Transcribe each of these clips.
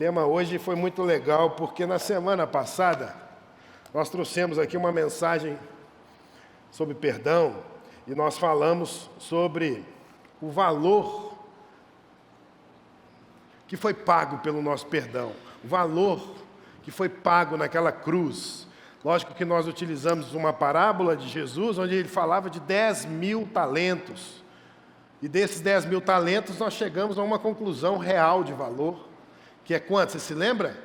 tema hoje foi muito legal, porque na semana passada nós trouxemos aqui uma mensagem sobre perdão e nós falamos sobre o valor que foi pago pelo nosso perdão, o valor que foi pago naquela cruz. Lógico que nós utilizamos uma parábola de Jesus, onde ele falava de 10.000 talentos. E desses 10.000 talentos nós chegamos a uma conclusão real de valor, que é quanto? Você se lembra?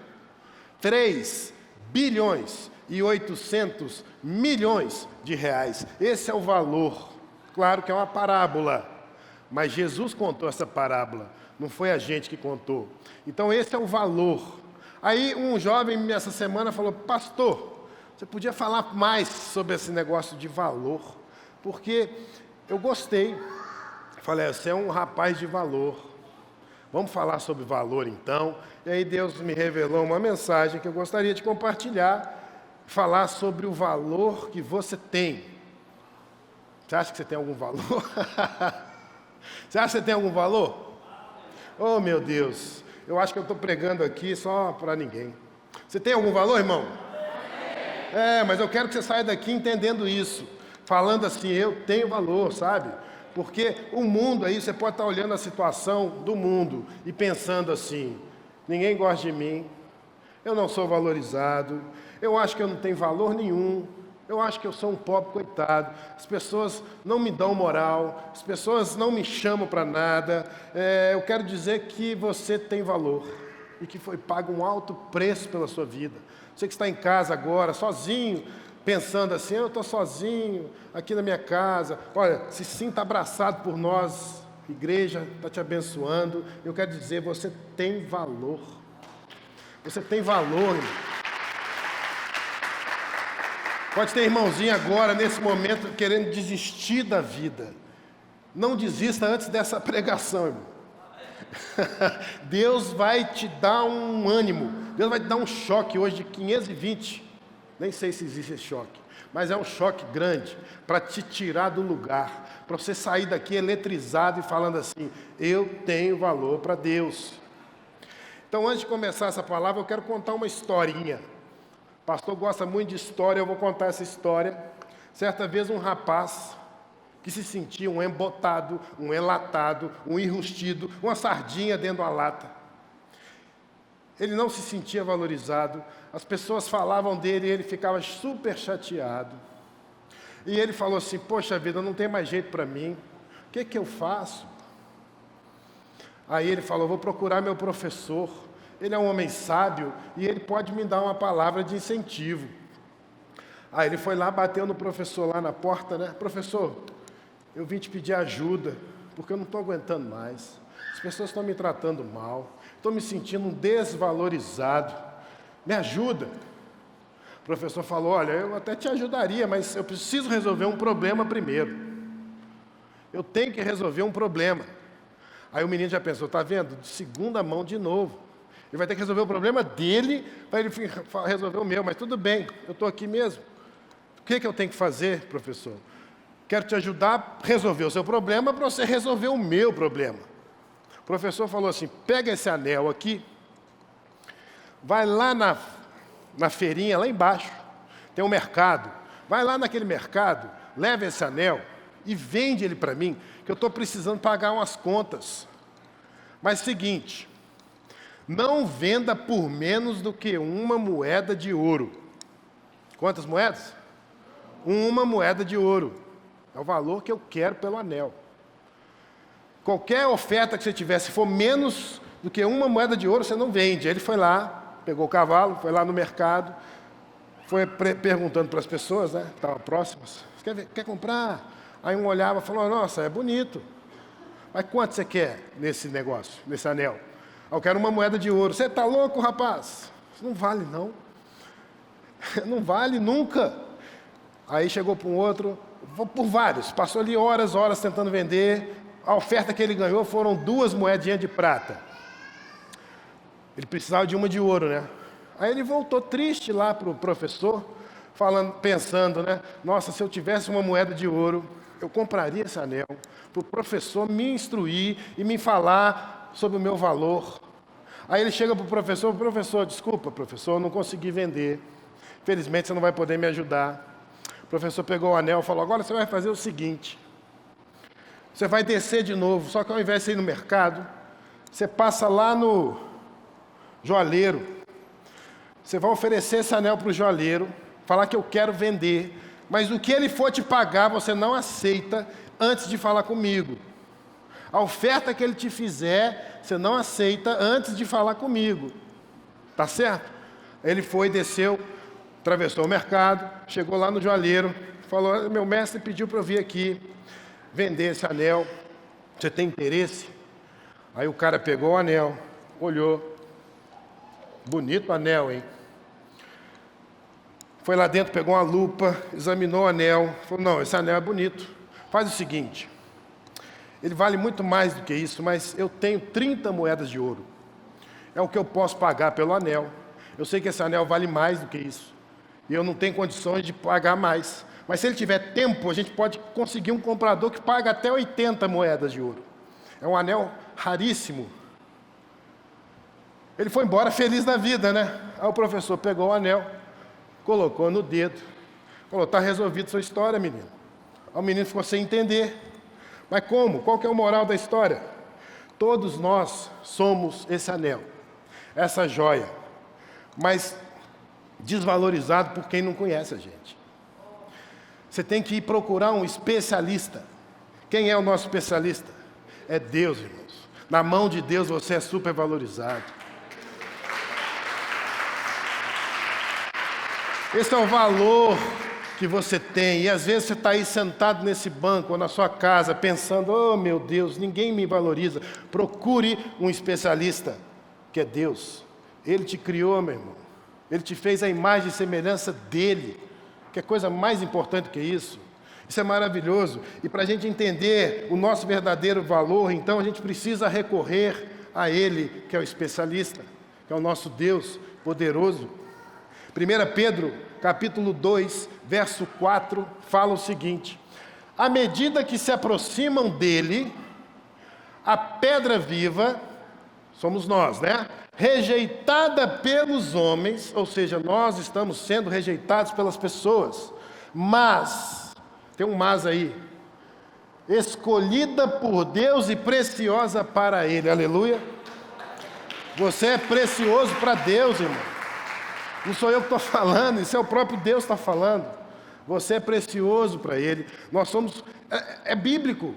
3 bilhões e 800 milhões de reais. Esse é o valor. Claro que é uma parábola, mas Jesus contou essa parábola, não foi a gente que contou. Então esse é o valor. Aí um jovem essa semana falou: pastor, você podia falar mais sobre esse negócio de valor, porque eu gostei. Falei: você é um rapaz de valor. Vamos falar sobre valor então. E aí Deus me revelou uma mensagem que eu gostaria de compartilhar, falar sobre o valor que você tem. Você acha que você tem algum valor? Você acha que você tem algum valor? Oh, meu Deus, eu acho que eu estou pregando aqui só para ninguém. Você tem algum valor, irmão? Mas eu quero que você saia daqui entendendo isso, falando assim: eu tenho valor, sabe? Porque o mundo aí, você pode estar olhando a situação do mundo e pensando assim: ninguém gosta de mim, eu não sou valorizado, eu acho que eu não tenho valor nenhum, eu acho que eu sou um pobre coitado, as pessoas não me dão moral, as pessoas não me chamam para nada. Eu quero dizer que você tem valor e que foi pago um alto preço pela sua vida. Você que está em casa agora, sozinho, pensando assim: eu estou sozinho aqui na minha casa. Olha, se sinta abraçado por nós, a igreja está te abençoando. Eu quero dizer, você tem valor. Você tem valor, irmão. Pode ter irmãozinho agora, nesse momento, querendo desistir da vida. Não desista antes dessa pregação, irmão. Deus vai te dar um ânimo, Deus vai te dar um choque hoje de 520. Nem sei se existe esse choque, mas é um choque grande para te tirar do lugar, para você sair daqui eletrizado e falando assim: eu tenho valor para Deus. Então, antes de começar essa palavra, eu quero contar uma historinha. O pastor gosta muito de história, eu vou contar essa história. Certa vez um rapaz que se sentia um embotado, um enlatado, um enrustido, uma sardinha dentro de uma lata. Ele não se sentia valorizado, as pessoas falavam dele e ele ficava super chateado. E ele falou assim: poxa vida, não tem mais jeito para mim, o que eu faço? Aí ele falou: vou procurar meu professor, ele é um homem sábio e ele pode me dar uma palavra de incentivo. Aí ele foi lá, bateu no professor lá na porta, né? Professor, eu vim te pedir ajuda, porque eu não estou aguentando mais. As pessoas estão me tratando mal, estou me sentindo um desvalorizado. Me ajuda. O professor falou: olha, eu até te ajudaria, mas eu preciso resolver um problema primeiro. Eu tenho que resolver um problema. Aí o menino já pensou: está vendo? De segunda mão de novo. Ele vai ter que resolver o problema dele, para ele resolver o meu. Mas tudo bem, eu estou aqui mesmo. O que eu tenho que fazer, professor? Quero te ajudar a resolver o seu problema para você resolver o meu problema. O professor falou assim: pega esse anel aqui, vai lá na feirinha, lá embaixo, tem um mercado. Vai lá naquele mercado, leva esse anel e vende ele para mim, que eu estou precisando pagar umas contas. Mas seguinte, não venda por menos do que uma moeda de ouro. Quantas moedas? Uma moeda de ouro. É o valor que eu quero pelo anel. Qualquer oferta que você tiver, se for menos do que uma moeda de ouro, você não vende. Aí ele foi lá, pegou o cavalo, foi lá no mercado, foi perguntando para as pessoas, né, que estavam próximas: você quer comprar? Aí um olhava e falou: nossa, é bonito. Mas quanto você quer nesse negócio, nesse anel? Eu quero uma moeda de ouro. Você está louco, rapaz? Isso não vale, não. Não vale nunca. Aí chegou para um outro, por vários, passou ali horas tentando vender. A oferta que ele ganhou foram 2 moedinhas de prata. Ele precisava de uma de ouro, né? Aí ele voltou triste lá para o professor, pensando, né? Nossa, se eu tivesse uma moeda de ouro, eu compraria esse anel, para o professor me instruir e me falar sobre o meu valor. Aí ele chega para o professor, desculpa, professor, eu não consegui vender. Infelizmente você não vai poder me ajudar. O professor pegou o anel e falou, agora você vai fazer o seguinte. Você vai descer de novo, só que ao invés de ir no mercado, você passa lá no joalheiro. Você vai oferecer esse anel para o joalheiro, falar que eu quero vender, mas o que ele for te pagar, você não aceita antes de falar comigo. A oferta que ele te fizer, você não aceita antes de falar comigo. Tá certo? Ele foi, desceu, atravessou o mercado, chegou lá no joalheiro, falou, meu mestre pediu para eu vir aqui vender esse anel. Você tem interesse? Aí o cara pegou o anel, olhou. Bonito anel, hein? Foi lá dentro, pegou uma lupa, examinou o anel. Falou, não, esse anel é bonito. Faz o seguinte. Ele vale muito mais do que isso, mas eu tenho 30 moedas de ouro. É o que eu posso pagar pelo anel. Eu sei que esse anel vale mais do que isso. E eu não tenho condições de pagar mais. Mas se ele tiver tempo, a gente pode conseguir um comprador que paga até 80 moedas de ouro. É um anel raríssimo. Ele foi embora feliz da vida, né? Aí o professor pegou o anel, colocou no dedo, falou, está resolvida sua história, menino. Aí o menino ficou sem entender. Mas como? Qual que é o moral da história? Todos nós somos esse anel, essa joia, mas desvalorizado por quem não conhece a gente. Você tem que ir procurar um especialista. Quem é o nosso especialista? É Deus, irmãos. Na mão de Deus você é super valorizado. Esse é o valor que você tem, e às vezes você está aí sentado nesse banco ou na sua casa pensando, oh meu Deus, ninguém me valoriza. Procure um especialista, que é Deus. Ele te criou, meu irmão. Ele te fez a imagem e semelhança dele. Que coisa mais importante que isso? Isso é maravilhoso. E para a gente entender o nosso verdadeiro valor, então a gente precisa recorrer a Ele, que é o especialista, que é o nosso Deus poderoso. 1 Pedro, capítulo 2, verso 4, fala o seguinte: à medida que se aproximam dele, a pedra viva, somos nós, né? Rejeitada pelos homens, ou seja, nós estamos sendo rejeitados pelas pessoas, mas, tem um mas aí, escolhida por Deus e preciosa para Ele, aleluia. Você é precioso para Deus, irmão. Não sou eu que estou falando, isso é o próprio Deus que está falando. Você é precioso para Ele. Nós somos, é bíblico.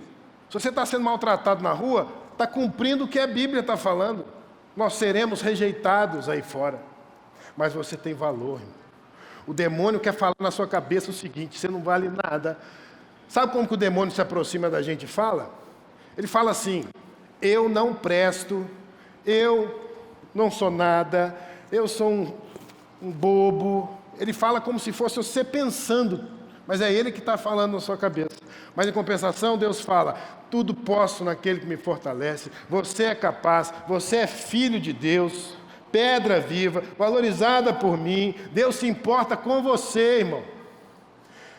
Se você está sendo maltratado na rua, está cumprindo o que a Bíblia está falando. Nós seremos rejeitados aí fora. Mas você tem valor, irmão. O demônio quer falar na sua cabeça o seguinte: você não vale nada. Sabe como que o demônio se aproxima da gente e fala? Ele fala assim: eu não presto, eu não sou nada, eu sou um bobo. Ele fala como se fosse você pensando, mas é ele que está falando na sua cabeça. Mas em compensação, Deus fala: tudo posso naquele que me fortalece. Você é capaz, você é filho de Deus, pedra viva, valorizada por mim. Deus se importa com você, irmão.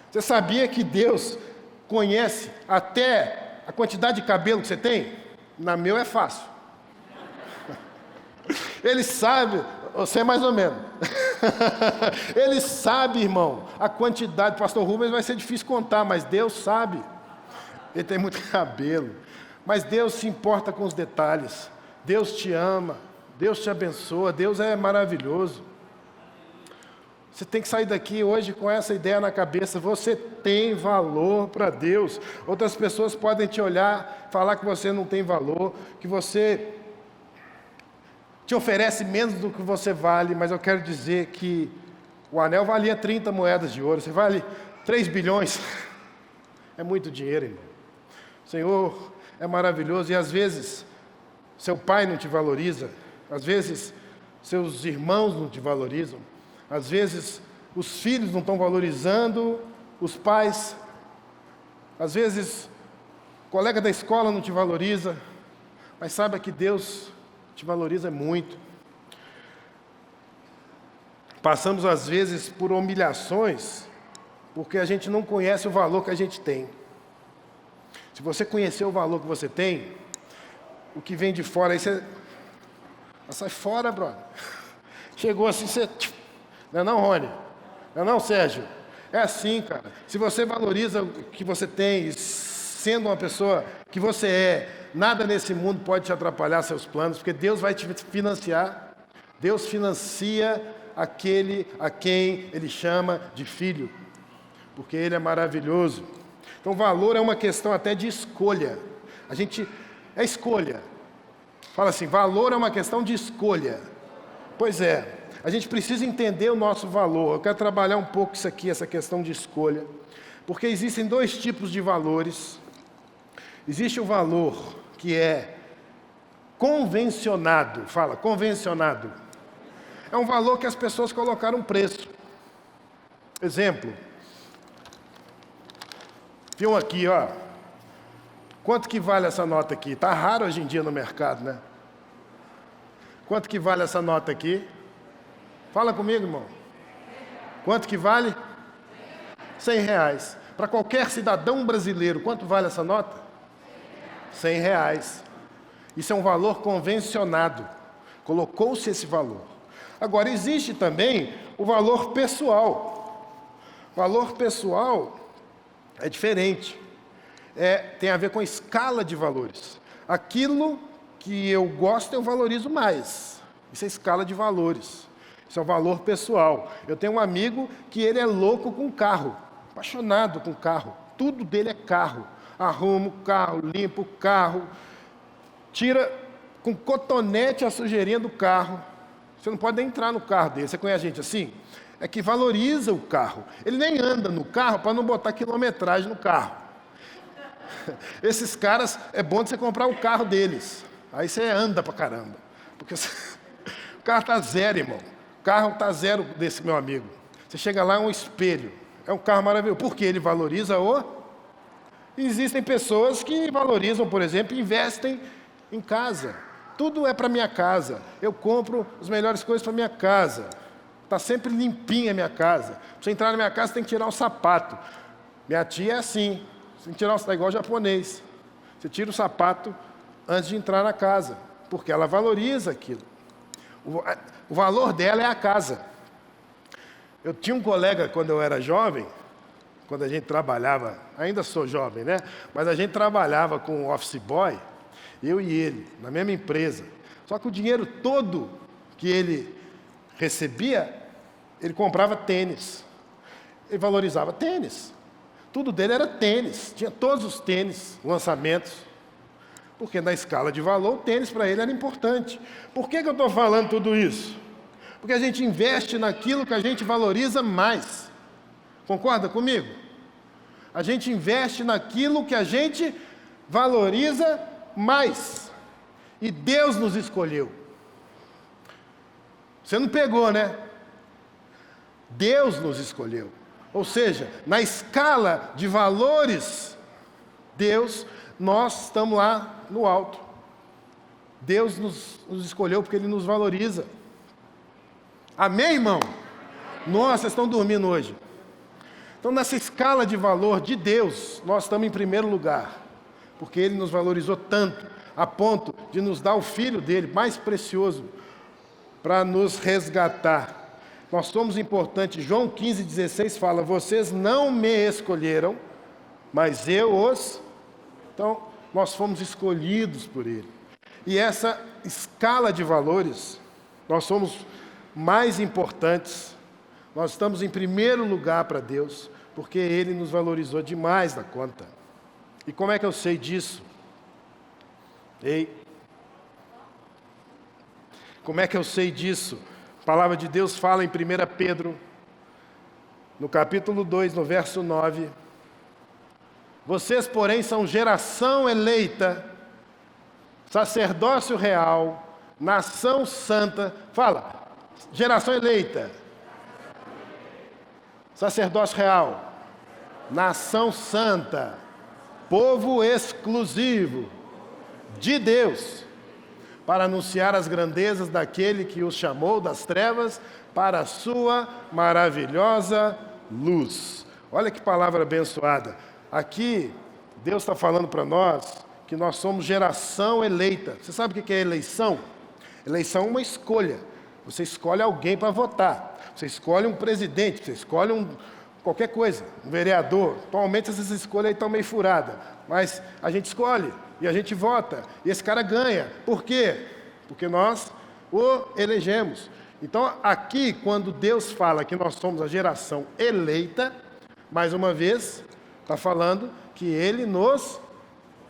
Você sabia que Deus conhece até a quantidade de cabelo que você tem? Na meu é fácil. Ele sabe, você é mais ou menos. Ele sabe, irmão, a quantidade. Pastor Rubens vai ser difícil contar, mas Deus sabe. Ele tem muito cabelo. Mas Deus se importa com os detalhes. Deus te ama, Deus te abençoa, Deus é maravilhoso. Você tem que sair daqui hoje com essa ideia na cabeça: você tem valor para Deus. Outras pessoas podem te olhar, falar que você não tem valor, que você te oferece menos do que você vale, mas eu quero dizer que o anel valia 30 moedas de ouro, você vale 3 bilhões. É muito dinheiro, irmão. O Senhor é maravilhoso, e às vezes seu pai não te valoriza, às vezes seus irmãos não te valorizam, às vezes os filhos não estão valorizando os pais, às vezes o colega da escola não te valoriza, mas saiba que Deus te valoriza muito. Passamos às vezes por humilhações porque a gente não conhece o valor que a gente tem. Se você conhecer o valor que você tem, o que vem de fora aí sai fora, brother. Chegou assim, você... Não é não, Rony? Não é não, Sérgio? É assim, cara. Se você valoriza o que você tem, sendo uma pessoa que você é, nada nesse mundo pode te atrapalhar seus planos, porque Deus vai te financiar. Deus financia aquele a quem Ele chama de filho, porque Ele é maravilhoso. Então, valor é uma questão até de escolha. É escolha. Fala assim, valor é uma questão de escolha. Pois é. A gente precisa entender o nosso valor. Eu quero trabalhar um pouco isso aqui, essa questão de escolha. Porque existem dois tipos de valores. Existe o valor que é convencionado. Fala, convencionado. É um valor que as pessoas colocaram preço. Exemplo. Viu aqui, ó. Quanto que vale essa nota aqui? Está raro hoje em dia no mercado, né? Quanto que vale essa nota aqui? Fala comigo, irmão. Quanto que vale? R$100. Para qualquer cidadão brasileiro, quanto vale essa nota? R$100. Isso é um valor convencionado. Colocou-se esse valor. Agora, existe também o valor pessoal. Valor pessoal é diferente. Tem a ver com escala de valores. Aquilo que eu gosto, eu valorizo mais. Isso é escala de valores. Isso é o valor pessoal. Eu tenho um amigo que ele é louco com carro, apaixonado com carro. Tudo dele é carro. Arruma o carro, limpa o carro, tira com cotonete a sujeirinha do carro. Você não pode nem entrar no carro dele. Você conhece gente assim? É que valoriza o carro. Ele nem anda no carro para não botar quilometragem no carro. Esses caras, é bom de você comprar o carro deles. Aí você anda pra caramba. Porque o carro está zero, irmão. O carro está zero desse meu amigo. Você chega lá, é um espelho. É um carro maravilhoso. Porque ele valoriza o... Existem pessoas que valorizam, por exemplo, investem em casa. Tudo é para minha casa. Eu compro as melhores coisas para minha casa. Está sempre limpinha a minha casa. Para você entrar na minha casa, você tem que tirar o sapato. Minha tia é assim. Você tem que tirar o sapato, igual o japonês. Você tira o sapato antes de entrar na casa. Porque ela valoriza aquilo. O valor dela é a casa. Eu tinha um colega, quando eu era jovem, quando a gente trabalhava, ainda sou jovem, né? Mas a gente trabalhava com office boy, eu e ele, na mesma empresa. Só que o dinheiro todo que ele recebia, ele comprava tênis. Ele valorizava tênis. Tudo dele era tênis. Tinha todos os tênis, lançamentos. Porque na escala de valor, o tênis para ele era importante. Por que eu estou falando tudo isso? Porque a gente investe naquilo que a gente valoriza mais. Concorda comigo? A gente investe naquilo que a gente valoriza mais. E Deus nos escolheu. Você não pegou, né? Deus nos escolheu. Ou seja, na escala de valores, nós estamos lá no alto. Deus nos escolheu porque Ele nos valoriza. Amém, irmão? Nossa, vocês estão dormindo hoje. Então, nessa escala de valor de Deus, nós estamos em primeiro lugar. Porque Ele nos valorizou tanto, a ponto de nos dar o Filho dEle, mais precioso, para nos resgatar. Nós somos importantes. João 15,16 fala, vocês não me escolheram, mas eu os... Então, nós fomos escolhidos por Ele. E essa escala de valores, nós somos mais importantes, nós estamos em primeiro lugar para Deus, porque Ele nos valorizou demais da conta. E como é que eu sei disso? Como é que eu sei disso? A palavra de Deus fala em 1 Pedro, no capítulo 2, no verso 9. Vocês, porém, são geração eleita, sacerdócio real, nação santa. Fala, geração eleita, sacerdócio real, nação santa, povo exclusivo de Deus, para anunciar as grandezas daquele que os chamou das trevas para a sua maravilhosa luz. Olha que palavra abençoada. Aqui, Deus está falando para nós que nós somos geração eleita. Você sabe o que é eleição? Eleição é uma escolha. Você escolhe alguém para votar. Você escolhe um presidente, você escolhe qualquer coisa, um vereador. Atualmente essas escolhas aí estão meio furadas, mas a gente escolhe e a gente vota. E esse cara ganha. Por quê? Porque nós o elegemos. Então, aqui, quando Deus fala que nós somos a geração eleita, mais uma vez, está falando que Ele nos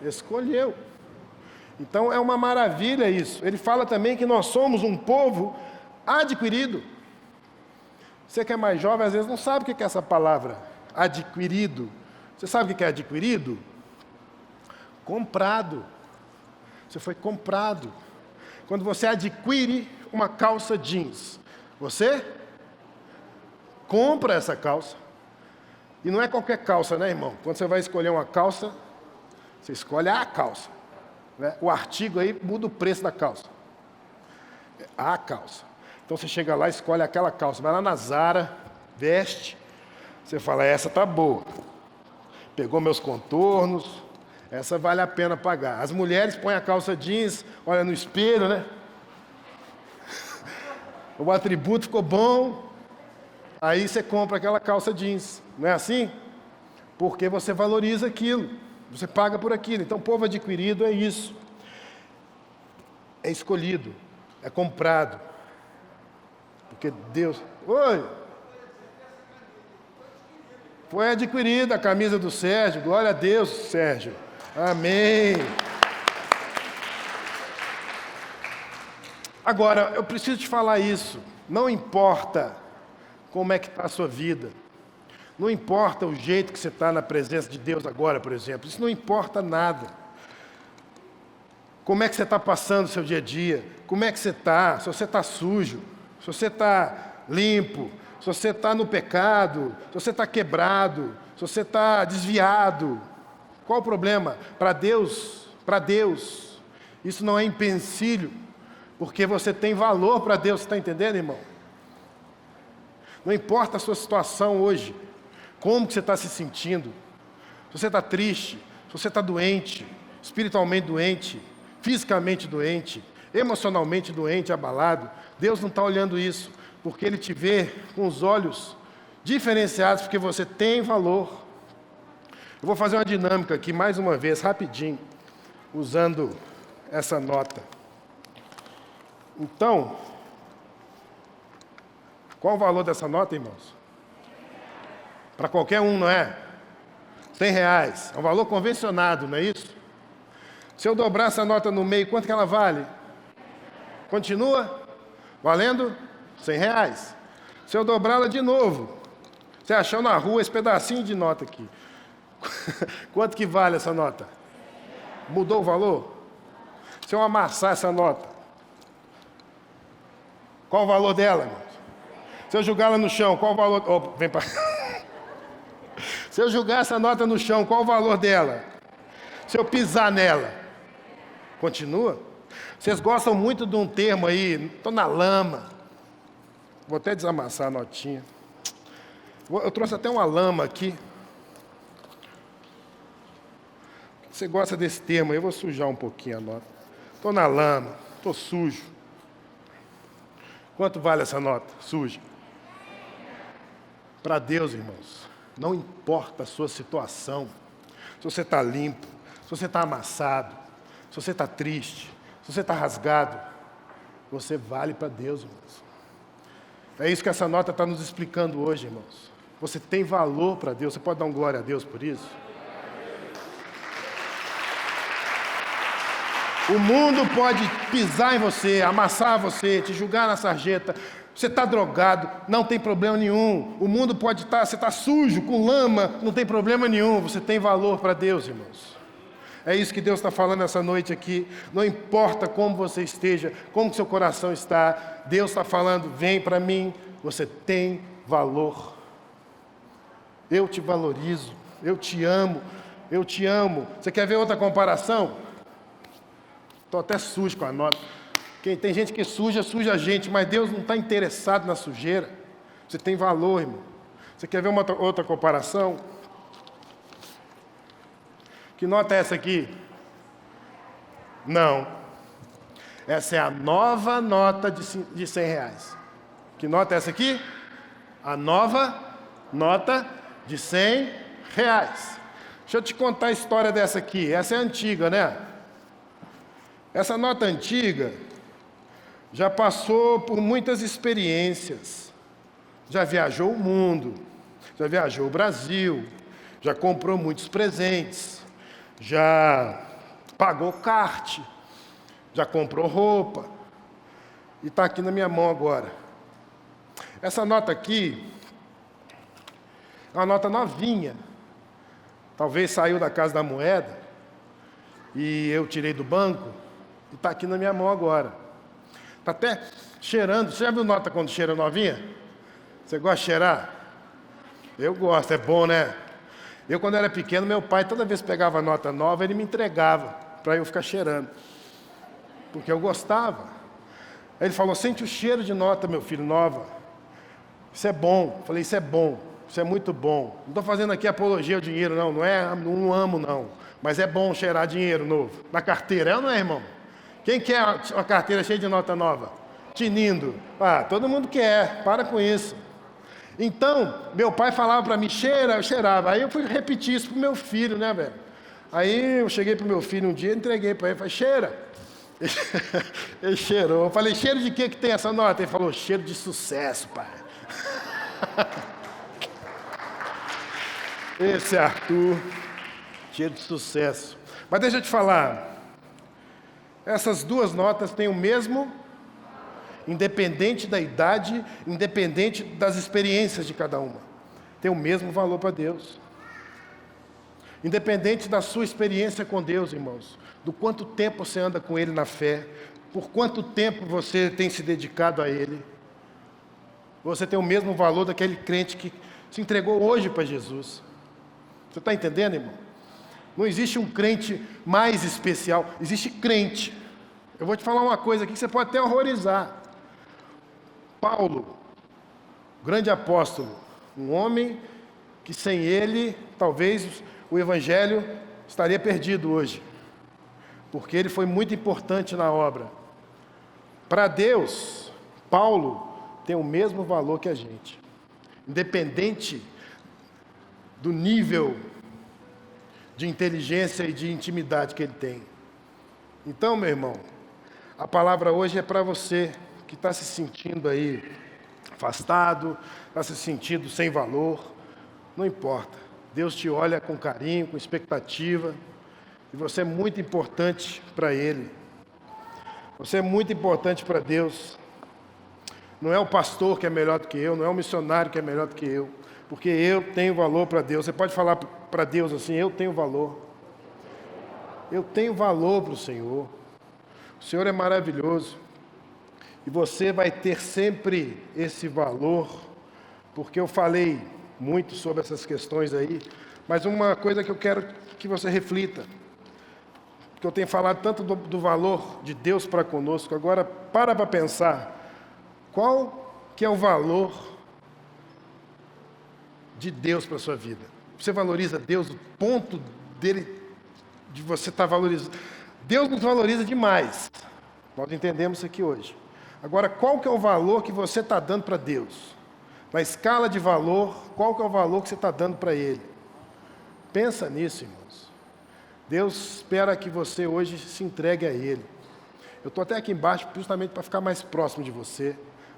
escolheu. Então, é uma maravilha isso. Ele fala também que nós somos um povo adquirido. Você que é mais jovem, às vezes não sabe o que é essa palavra, adquirido. Você sabe o que é adquirido? Comprado. Você foi comprado. Quando você adquire uma calça jeans, você compra essa calça. E não é qualquer calça, né, irmão? Quando você vai escolher uma calça, você escolhe a calça, né? O artigo aí muda o preço da calça. A calça. Então você chega lá e escolhe aquela calça. Vai lá na Zara, veste. Você fala, essa tá boa. Pegou meus contornos. Essa vale a pena pagar. As mulheres põem a calça jeans, olha no espelho, né? O atributo ficou bom. Aí você compra aquela calça jeans. Não é assim? Porque você valoriza aquilo. Você paga por aquilo. Então, povo adquirido é isso. É escolhido. É comprado. Porque Deus... Oi! Foi adquirida a camisa do Sérgio. Glória a Deus, Sérgio. Amém. Agora, eu preciso te falar isso. Não importa como é que está a sua vida. Não importa o jeito que você está na presença de Deus agora, por exemplo. Isso não importa nada. Como é que você está passando o seu dia a dia? Como é que você está? Se você está sujo, se você está limpo, se você está no pecado, se você está quebrado, se você está desviado. Qual o problema? Para Deus, isso não é empecilho, porque você tem valor para Deus, você está entendendo, irmão? Não importa a sua situação hoje, como que você está se sentindo, se você está triste, se você está doente, espiritualmente doente, fisicamente doente, emocionalmente doente, abalado, Deus não está olhando isso, porque Ele te vê com os olhos diferenciados, porque você tem valor. Eu vou fazer uma dinâmica aqui, mais uma vez, rapidinho, usando essa nota. Então, qual o valor dessa nota, irmãos? Para qualquer um, não é? R$100. É um valor convencionado, não é isso? Se eu dobrar essa nota no meio, quanto que ela vale? Continua valendo R$100. Se eu dobrá-la de novo, você achou na rua esse pedacinho de nota aqui. Quanto que vale essa nota? Mudou o valor? Se eu amassar essa nota, qual o valor dela, irmãos? Se eu jogá-la no chão, qual o valor... Oh, vem para... Se eu jogar essa nota no chão, qual o valor dela? Se eu pisar nela, continua? Vocês gostam muito de um termo aí, estou na lama. Vou até desamassar a notinha. Eu trouxe até uma lama aqui. Você gosta desse termo aí? Eu vou sujar um pouquinho a nota. Estou na lama, estou sujo. Quanto vale essa nota? Suja. Para Deus, irmãos, não importa a sua situação, se você está limpo, se você está amassado, se você está triste, se você está rasgado, você vale para Deus, irmãos. É isso que essa nota está nos explicando hoje, irmãos. Você tem valor para Deus, você pode dar um glória a Deus por isso? O mundo pode pisar em você, amassar você, te julgar na sarjeta. Você está drogado, não tem problema nenhum. O mundo pode estar, você está sujo, com lama, não tem problema nenhum. Você tem valor para Deus, irmãos. É isso que Deus está falando essa noite aqui. Não importa como você esteja, como seu coração está. Deus está falando, vem para mim. Você tem valor. Eu te valorizo, eu te amo, eu te amo. Você quer ver outra comparação? Estou até sujo com a nota. Tem gente que suja a gente, mas Deus não está interessado na sujeira. Você tem valor, irmão. Você quer ver uma outra comparação? Que nota é essa aqui? Não. Essa é a nova nota de R$ 100. Que nota é essa aqui? A nova nota de R$ 100. Deixa eu te contar a história dessa aqui. Essa é antiga, né? Essa nota antiga já passou por muitas experiências. Já viajou o mundo, já viajou o Brasil, já comprou muitos presentes, já pagou kart, já comprou roupa. E está aqui na minha mão agora. Essa nota aqui é uma nota novinha. Talvez saiu da Casa da Moeda e eu tirei do banco e está aqui na minha mão agora. Está até cheirando. Você já viu nota quando cheira novinha? Você gosta de cheirar? Eu gosto, é bom, né? Eu, quando era pequeno, meu pai, toda vez que pegava nota nova, ele me entregava para eu ficar cheirando. Porque eu gostava. Aí ele falou, sente o cheiro de nota, meu filho, nova. Isso é bom. Eu falei, isso é bom. Isso é muito bom. Não estou fazendo aqui apologia ao dinheiro, não. Não amo, não. Mas é bom cheirar dinheiro novo. Na carteira, é ou não é, irmão? Quem quer uma carteira cheia de nota nova? Tinindo. Ah, todo mundo quer. Para com isso. Então, meu pai falava para mim, cheira, eu cheirava. Aí eu fui repetir isso pro meu filho, né, velho? Aí eu cheguei pro meu filho um dia, entreguei para ele, falei, cheira. Ele cheirou. Eu falei, cheiro de que tem essa nota? Ele falou, cheiro de sucesso, pai. Esse é Arthur, cheiro de sucesso. Mas deixa eu te falar, essas duas notas têm o mesmo, independente da idade, independente das experiências de cada uma, tem o mesmo valor para Deus. Independente da sua experiência com Deus, irmãos, do quanto tempo você anda com Ele na fé, por quanto tempo você tem se dedicado a Ele, você tem o mesmo valor daquele crente que se entregou hoje para Jesus. Você está entendendo, irmão? Não existe um crente mais especial, existe crente. Eu vou te falar uma coisa aqui que você pode até horrorizar. Paulo, grande apóstolo, um homem que sem ele, talvez o evangelho estaria perdido hoje, porque ele foi muito importante na obra. Para Deus, Paulo tem o mesmo valor que a gente, independente do nível de inteligência e de intimidade que ele tem. Então, meu irmão, a palavra hoje é para você que está se sentindo aí afastado, está se sentindo sem valor. Não importa, Deus te olha com carinho, com expectativa, e você é muito importante para Ele. Você é muito importante para Deus. Não é o pastor que é melhor do que eu, não é o missionário que é melhor do que eu, porque eu tenho valor para Deus. Você pode falar para Deus assim, eu tenho valor. Eu tenho valor para o Senhor. O Senhor é maravilhoso. E você vai ter sempre esse valor, porque eu falei muito sobre essas questões aí, mas uma coisa que eu quero que você reflita, que eu tenho falado tanto do valor de Deus para conosco, agora para pensar, qual que é o valor de Deus para a sua vida? Você valoriza Deus, o ponto dele, de você estar valorizando. Deus nos valoriza demais, nós entendemos isso aqui hoje. Agora, qual que é o valor que você está dando para Deus? Na escala de valor, qual que é o valor que você está dando para Ele? Pensa nisso, irmãos. Deus espera que você hoje se entregue a Ele. Eu estou até aqui embaixo justamente para ficar mais próximo de você,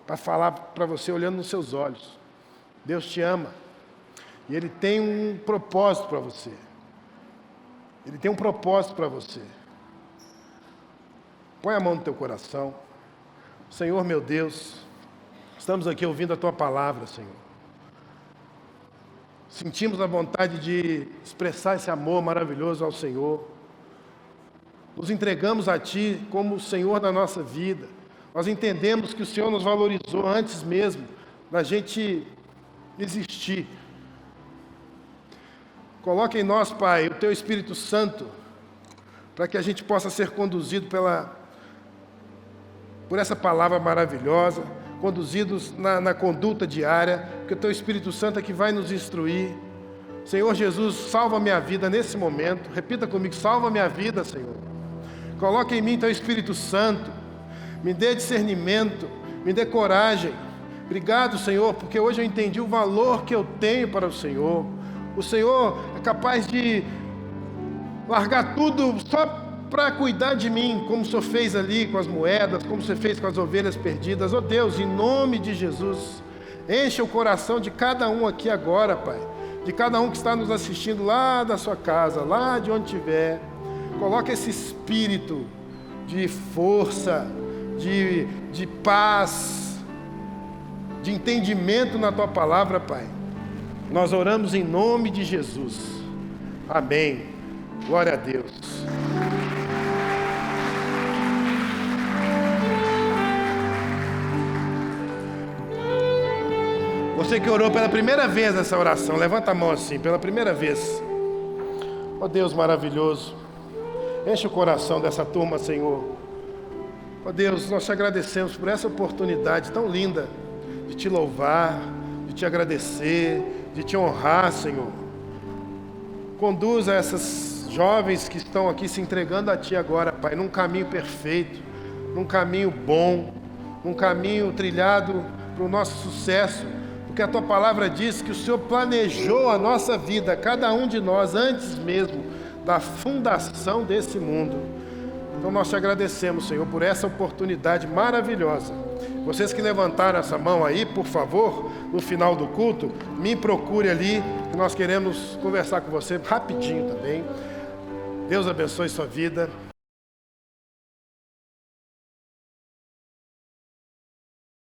para falar para você olhando nos seus olhos. Deus te ama. E Ele tem um propósito para você. Ele tem um propósito para você. Põe a mão no teu coração. Senhor, meu Deus, estamos aqui ouvindo a Tua palavra, Senhor. Sentimos a vontade de expressar esse amor maravilhoso ao Senhor. Nos entregamos a Ti como o Senhor da nossa vida. Nós entendemos que o Senhor nos valorizou antes mesmo da gente existir. Coloque em nós, Pai, o Teu Espírito Santo, para que a gente possa ser conduzido por essa palavra maravilhosa, conduzidos na conduta diária, que o Teu Espírito Santo é que vai nos instruir. Senhor Jesus, salva minha vida nesse momento. Repita comigo, salva minha vida, Senhor. Coloque em mim Teu Espírito Santo. me dê discernimento, me dê coragem. Obrigado, Senhor, porque hoje eu entendi o valor que eu tenho para o Senhor. O Senhor é capaz de largar tudo só para cuidar de mim, como o Senhor fez ali com as moedas, como você fez com as ovelhas perdidas. Oh Deus, em nome de Jesus, encha o coração de cada um aqui agora, Pai, de cada um que está nos assistindo lá da sua casa, lá de onde estiver. Coloca esse espírito de força, de paz, de entendimento na Tua palavra, Pai. Nós oramos em nome de Jesus. Amém. Glória a Deus. Você que orou pela primeira vez essa oração, levanta a mão assim, pela primeira vez. Ó Deus maravilhoso, enche o coração dessa turma, Senhor. Ó Deus, nós te agradecemos por essa oportunidade tão linda de te louvar, de te agradecer, de te honrar, Senhor. Conduza essas jovens que estão aqui se entregando a Ti agora, Pai, num caminho perfeito, num caminho bom, num caminho trilhado para o nosso sucesso, porque a Tua palavra diz que o Senhor planejou a nossa vida, cada um de nós, antes mesmo da fundação desse mundo. Então nós te agradecemos, Senhor, por essa oportunidade maravilhosa. Vocês que levantaram essa mão aí, por favor, no final do culto, me procure ali, que nós queremos conversar com você rapidinho também. Deus abençoe sua vida.